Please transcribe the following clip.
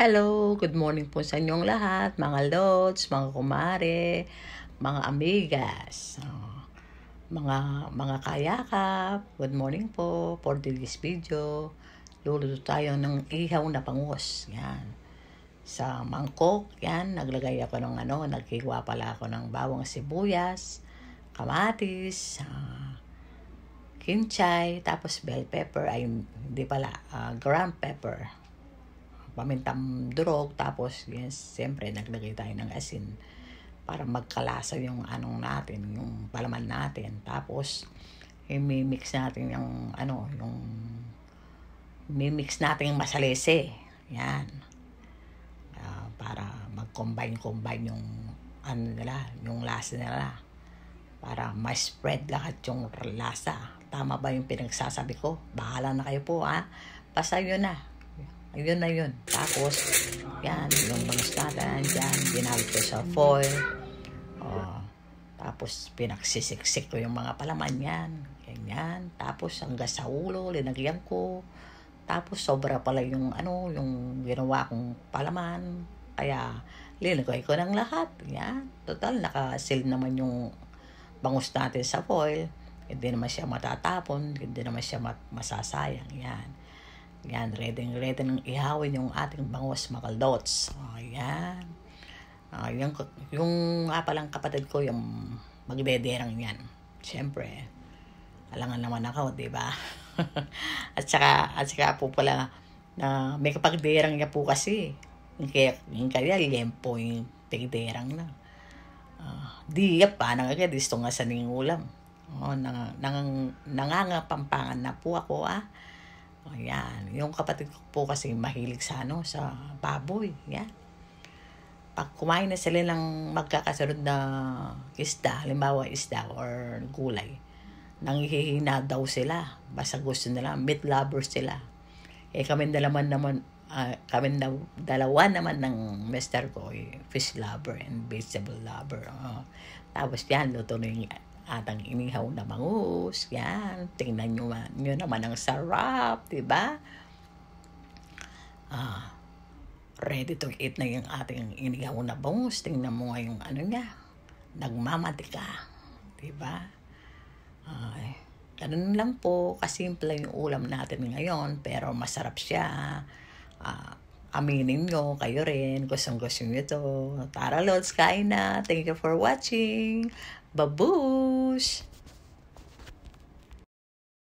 Hello, good morning po sa inyong lahat, mga lods, mga kumare, mga amigas, mga kayakap. Good morning po for this video. Luluto tayo ng ihaw na bangus. Yan. Sa mangkok, yan, naglagay ako ng nagkiwa pala ako ng bawang sibuyas, kamatis, kinchay, tapos bell pepper, ay hindi pala, ground pepper, pamintang durog, tapos yes, siyempre naglagay tayo ng asin para magkalasa yung natin, yung palaman natin. Tapos i-mix natin yung mimix natin yung masalese. Yan. Para mag-combine yung yung lasa nila. Para ma-spread lahat yung lasa. Tama ba yung pinagsasabi ko? Bahala na kayo po, ha? Basta yun na. Ayun na yun. Tapos, yan, yung bangus natin, yan, ginawit ko sa foil. Tapos, pinagsisiksik ko yung mga palaman yan. Ganyan. Tapos, hanggang sa ulo, linagyan ko. Tapos, sobra pala yung, yung ginawa kong palaman. Kaya, linagay ko ng lahat. Yan. Total, nakasil naman yung bangus natin sa foil. Hindi naman siya matatapon. Hindi naman siya masasayang. Yan. Yan, ready nang ihawin yung ating bangus, mga lods. Ayan. Yung palang kapatid ko, yung magdederang yan. Siyempre, alangan naman ako, di ba? at saka po pala, na may kapagderang niya po kasi. Yung kaya, lempo yung tigderang na. Di pa, gusto nga sa ning ulam. Nangangapampangan na po ako, Ayan. Yung kapatid ko po kasi mahilig sa sa baboy. Yan. Pag kumain na sila ng magkakasunod na isda, halimbawa isda or gulay, nanghihina daw sila. Basta gusto nila, meat lovers sila. Kami dalawa naman ng mister ko, fish lover and vegetable lover. Tapos yan, luto na yung atang inihaw na bangus. Yan, tingnan nyo naman ang sarap, diba? Ready to eat na yung ating inihaw na bangus. Tingnan mo nga yung niya, nagmamatika, diba? Ganun lang po, kasimple yung ulam natin ngayon, pero masarap siya. Aminin nyo, kayo rin, gustong-gusto nyo ito. Tara Lods, kain na. Thank you for watching. Babush!